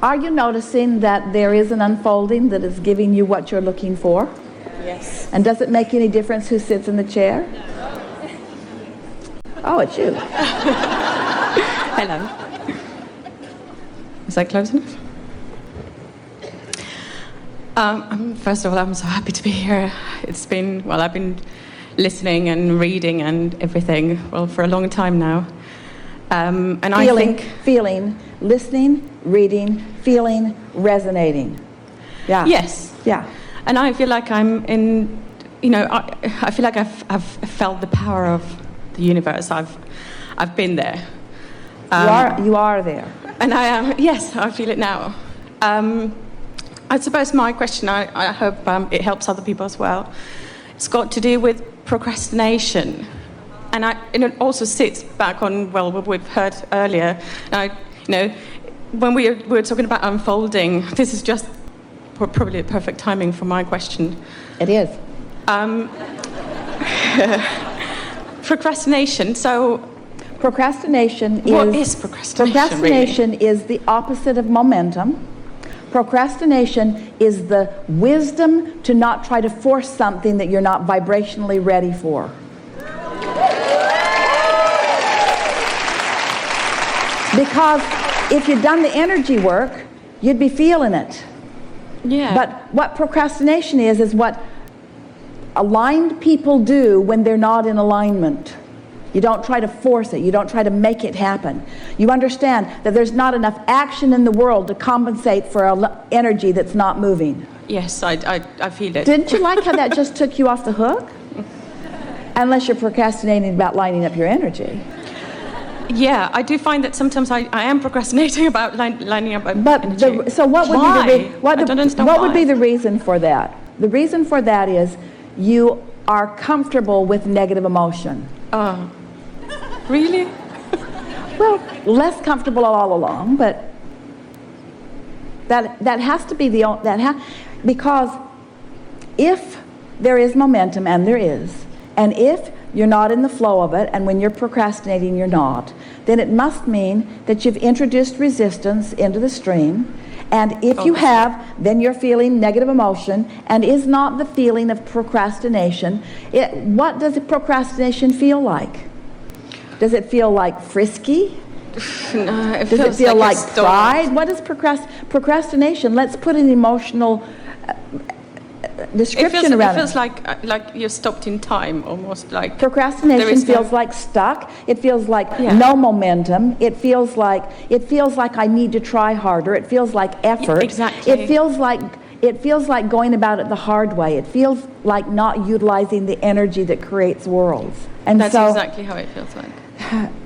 Are you noticing that there is an unfolding that is giving you what you're looking for? Yes. And does it make any difference who sits in the chair? Oh, it's you. Hello. Is that close enough? First of all, I'm so happy to be here. It's been, well, I've been listening and reading and everything, well, for a long time now. And Feeling, listening, reading, feeling, resonating. Yeah. Yes. Yeah. And I feel like I'm in, I feel like I've felt the power of the universe. I've been there. You are there. And I am, yes, I feel it now. I suppose my question, I hope it helps other people as well. It's got to do with procrastination. And it also sits back on, well, what we've heard earlier. When we were talking about unfolding, this is just probably the perfect timing for my question. It is. Procrastination, so... Procrastination is... What is procrastination, Procrastination really? is the opposite of momentum. Procrastination is the wisdom to not try to force something that you're not vibrationally ready for. Because if you'd done the energy work, you'd be feeling it. Yeah. But what procrastination is what aligned people do when they're not in alignment. You don't try to force it. You don't try to make it happen. You understand that there's not enough action in the world to compensate for energy that's not moving. Yes, I feel it. Didn't you like how that just took you off the hook? Unless you're procrastinating about lining up your energy. Yeah, I do find that sometimes I am procrastinating about lining up my energy. So what would why? be the I don't understand what why. would be the reason for that? The reason for that is you are comfortable with negative emotion. Oh, really? Well, less comfortable all along, but that has to be because if there is momentum, and there is, and if you're not in the flow of it, and when you're procrastinating you're not, then it must mean that you've introduced resistance into the stream, and if you have, then you're feeling negative emotion, and is not the feeling of procrastination. What does procrastination feel like? Does it feel like frisky? No, Does it feel like pride? What is procrastination? Let's put an emotional description around it. It feels like you're stopped in time, almost like... Procrastination feels like stuck. It feels like no momentum. It feels like I need to try harder. It feels like effort. Yeah, exactly. It feels like going about it the hard way. It feels like not utilizing the energy that creates worlds. And that's exactly how it feels like.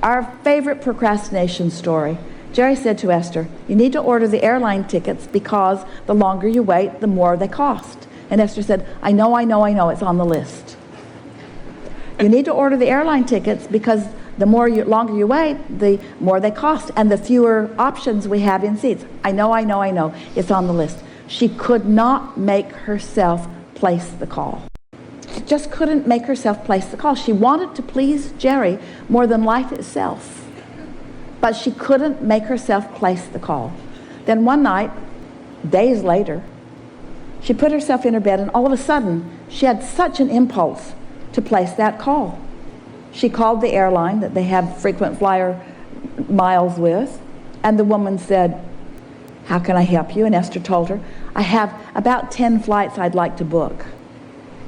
Our favorite procrastination story. Jerry said to Esther, "You need to order the airline tickets because the longer you wait, the more they cost." And Esther said, I know, it's on the list. You need to order the airline tickets because the longer you wait, the more they cost, and the fewer options we have in seats. I know, it's on the list. She could not make herself place the call. She just couldn't make herself place the call. She wanted to please Jerry more than life itself, but she couldn't make herself place the call. Then one night, days later, she put herself in her bed, and all of a sudden, she had such an impulse to place that call. She called the airline that they have frequent flyer miles with, and the woman said, "How can I help you?" And Esther told her, "I have about 10 flights I'd like to book."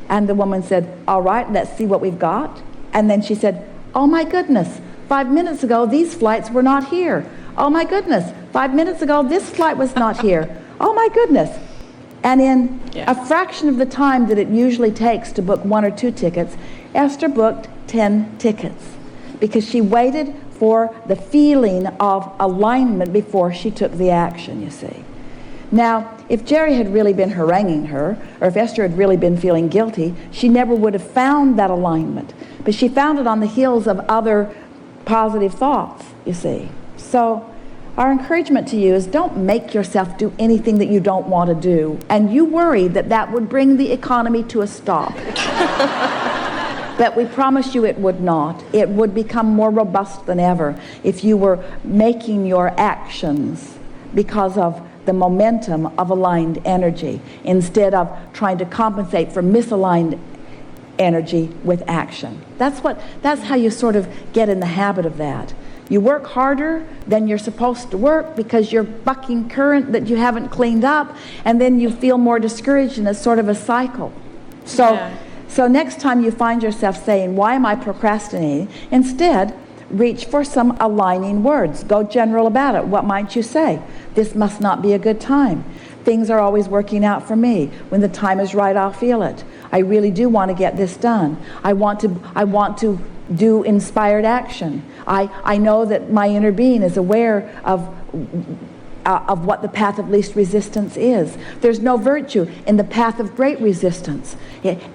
And the woman said, "All right, let's see what we've got." And then she said, "Oh my goodness, 5 minutes ago these flights were not here. Oh my goodness, 5 minutes ago this flight was not here. Oh my goodness." And in a fraction of the time that it usually takes to book 1 or 2 tickets, Esther booked 10 tickets because she waited for the feeling of alignment before she took the action, you see. Now, if Jerry had really been haranguing her, or if Esther had really been feeling guilty, she never would have found that alignment. But she found it on the heels of other positive thoughts, you see. So our encouragement to you is don't make yourself do anything that you don't want to do. And you worry that that would bring the economy to a stop. But we promise you it would not. It would become more robust than ever if you were making your actions because of the momentum of aligned energy instead of trying to compensate for misaligned energy with action. That's how you sort of get in the habit of that. You work harder than you're supposed to work because you're bucking current that you haven't cleaned up, and then you feel more discouraged, and it's sort of a cycle. So next time you find yourself saying, why am I procrastinating? Instead, reach for some aligning words. Go general about it. What might you say? This must not be a good time. Things are always working out for me. When the time is right, I'll feel it. I really do want to get this done. I want to do inspired action. I know that my inner being is aware of what the path of least resistance is. There's no virtue in the path of great resistance.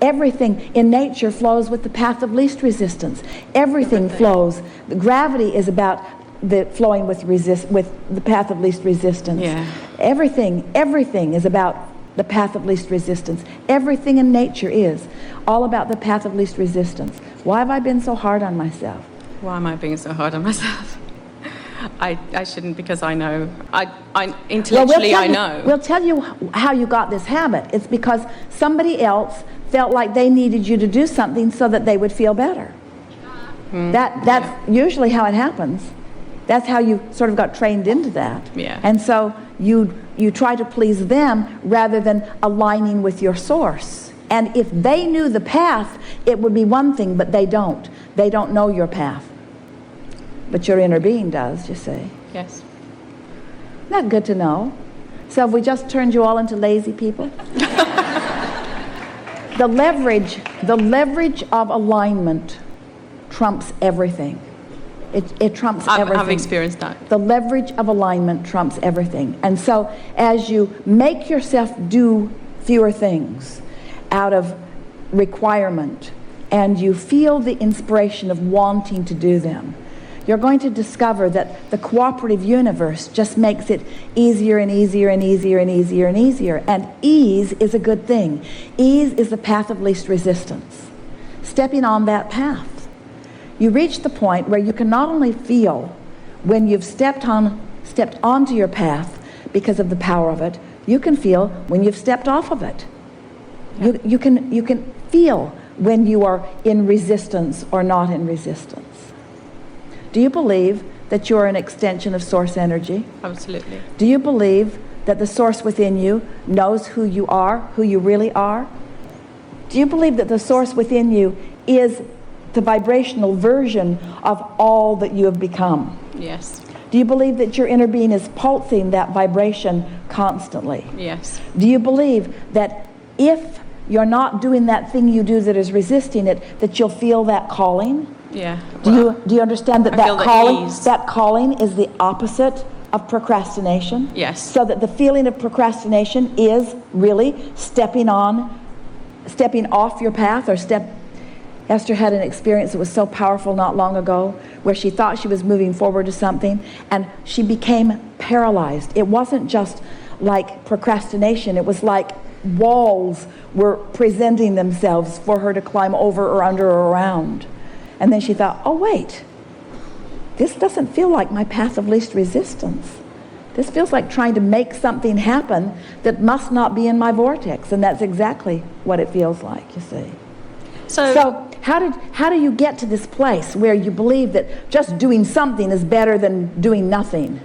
Everything in nature flows with the path of least resistance. Everything flows. The gravity is about the flowing with the path of least resistance. Yeah. Everything is about the path of least resistance. Everything in nature is all about the path of least resistance. Why have I been so hard on myself? Why am I being so hard on myself? I shouldn't, because I know. I intellectually, I know. We'll tell you how you got this habit. It's because somebody else felt like they needed you to do something so that they would feel better. That's usually how it happens. That's how you sort of got trained into that. Yeah. And so you try to please them rather than aligning with your source. And if they knew the path, it would be one thing, but they don't. They don't know your path. But your inner being does, you see. Yes. Not good to know. So have we just turned you all into lazy people? The leverage of alignment trumps everything. It trumps everything. I've experienced that. The leverage of alignment trumps everything. And so as you make yourself do fewer things out of requirement, and you feel the inspiration of wanting to do them, you're going to discover that the cooperative universe just makes it easier and easier and easier and easier and easier. And ease is a good thing. Ease is the path of least resistance. Stepping on that path, you reach the point where you can not only feel when you've stepped onto your path because of the power of it, you can feel when you've stepped off of it. You can feel when you are in resistance or not in resistance. Do you believe that you're an extension of source energy? Absolutely. Do you believe that the source within you knows who you are, who you really are? Do you believe that the source within you is the vibrational version of all that you have become? Yes. Do you believe that your inner being is pulsing that vibration constantly? Yes. Do you believe that if you're not doing that thing you do that is resisting it, that you'll feel that calling? Yeah. Do you understand that that calling is the opposite of procrastination? Yes. So that the feeling of procrastination is really stepping off your path, or Esther had an experience that was so powerful not long ago where she thought she was moving forward to something and she became paralyzed. It wasn't just like procrastination, it was like walls were presenting themselves for her to climb over or under or around. And then she thought, oh wait, this doesn't feel like my path of least resistance. This feels like trying to make something happen that must not be in my vortex. And that's exactly what it feels like, you see. So how do you get to this place where you believe that just doing something is better than doing nothing?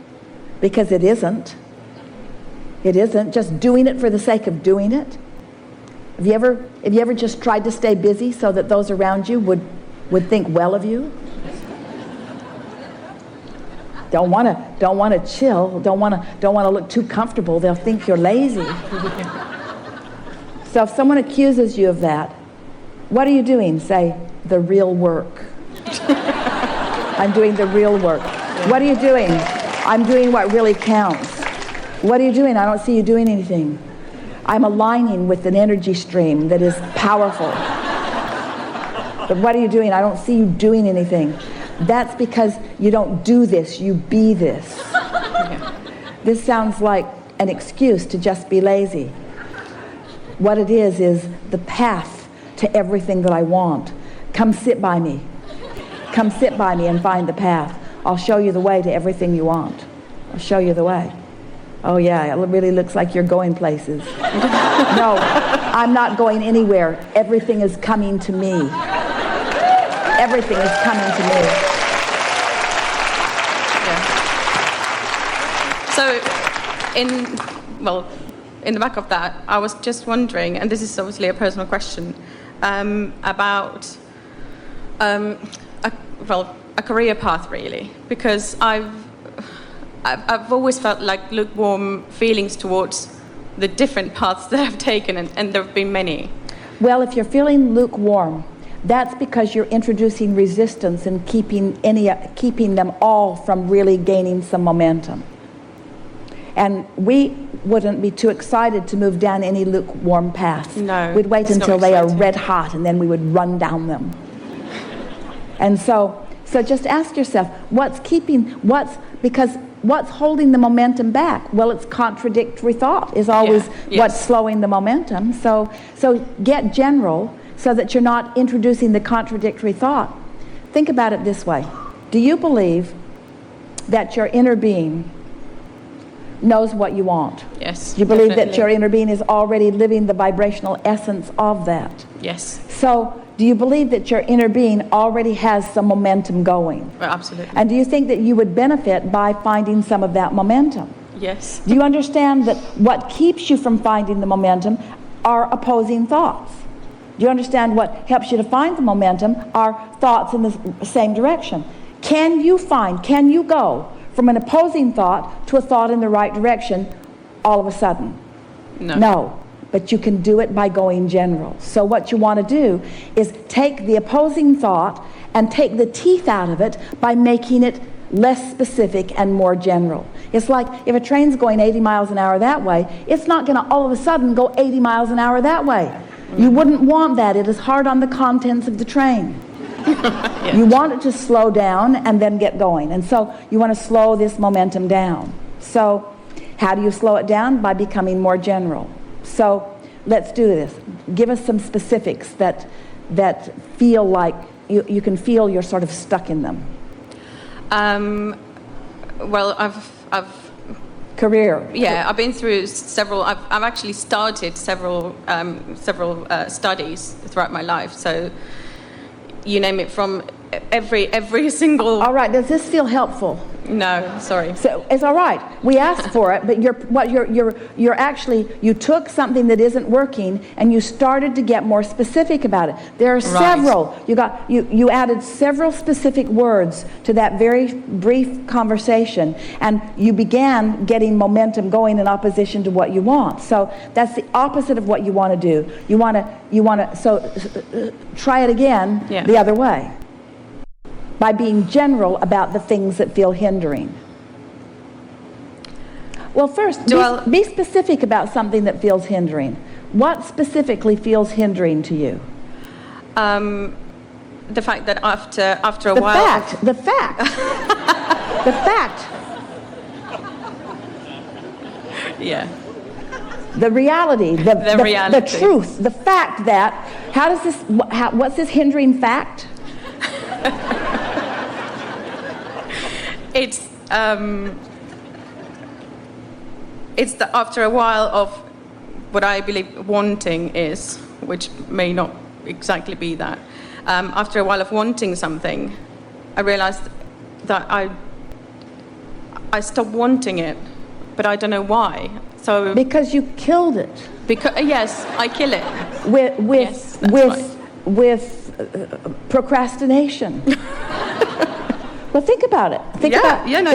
Because it isn't. It isn't. Just doing it for the sake of doing it. Have you ever just tried to stay busy so that those around you would think well of you? Don't want to chill. Don't want to look too comfortable. They'll think you're lazy. So if someone accuses you of that, what are you doing? Say, the real work. I'm doing the real work. What are you doing? I'm doing what really counts. What are you doing? I don't see you doing anything. I'm aligning with an energy stream that is powerful. But what are you doing? I don't see you doing anything. That's because you don't do this, you be this. This sounds like an excuse to just be lazy. What it is the path to everything that I want. Come sit by me. Come sit by me and find the path. I'll show you the way to everything you want. I'll show you the way. Oh yeah, it really looks like you're going places. No, I'm not going anywhere. Everything is coming to me. Everything is coming to me. Yeah. So, in the back of that, I was just wondering, and this is obviously a personal question, about a career path, really, because I've always felt like lukewarm feelings towards the different paths that I've taken, and there have been many. Well, if you're feeling lukewarm, that's because you're introducing resistance and keeping them all from really gaining some momentum. And we wouldn't be too excited to move down any lukewarm paths. No, we'd wait it's until not they are exciting. red hot, and then we would run down them. And so just ask yourself, because what's holding the momentum back? Well, it's contradictory thought is always what's slowing the momentum. So get general so that you're not introducing the contradictory thought. Think about it this way. Do you believe that your inner being knows what you want? Yes. Do you believe definitely. that your inner being is already living the vibrational essence of that? Yes. So do you believe that your inner being already has some momentum going? Well, absolutely. And do you think that you would benefit by finding some of that momentum? Yes. Do you understand that what keeps you from finding the momentum are opposing thoughts? Do you understand what helps you to find the momentum are thoughts in the same direction? Can you go from an opposing thought to a thought in the right direction all of a sudden? No. But you can do it by going general. So what you want to do is take the opposing thought and take the teeth out of it by making it less specific and more general. It's like if a train's going 80 miles an hour that way, it's not going to all of a sudden go 80 miles an hour that way. You wouldn't want that. It is hard on the contents of the train. You want it to slow down and then get going. And so you want to slow this momentum down. So how do you slow it down? By becoming more general. So let's do this. Give us some specifics that feel like you can feel you're sort of stuck in them. Well, I've Career. Yeah, I've been through several. I've actually started several studies throughout my life. So you name it, from every single. All right. Does this feel helpful? No, sorry. So it's all right. We asked for it, but you're actually, you took something that isn't working and you started to get more specific about it. There are several. You added several specific words to that very brief conversation, and you began getting momentum going in opposition to what you want. So that's the opposite of what you want to do. You want to. So try it again the other way. By being general about the things that feel hindering. Well, first, be specific about something that feels hindering. What specifically feels hindering to you? The fact that after a while... The fact. Yeah. The reality. The reality. The truth. The fact that, what's this hindering fact? It's that after a while of what I believe wanting is, which may not exactly be that, after a while of wanting something, I realized that I stopped wanting it, but I don't know why. So Because you killed it. Yes, I kill it. With procrastination. Well, think about it. It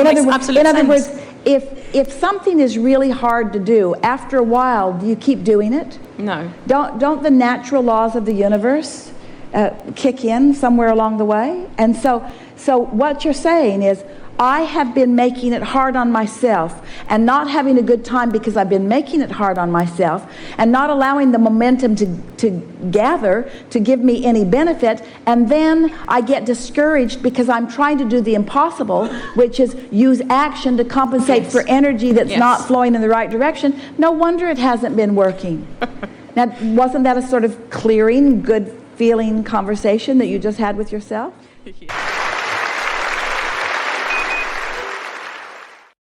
makes absolute sense. In other words, if something is really hard to do, after a while, do you keep doing it? No. Don't the natural laws of the universe kick in somewhere along the way? And so what you're saying is, I have been making it hard on myself and not having a good time because I've been making it hard on myself and not allowing the momentum to gather to give me any benefit, and then I get discouraged because I'm trying to do the impossible, which is use action to compensate for energy that's not flowing in the right direction. No wonder it hasn't been working. Now, wasn't that a sort of clearing, good feeling conversation that you just had with yourself?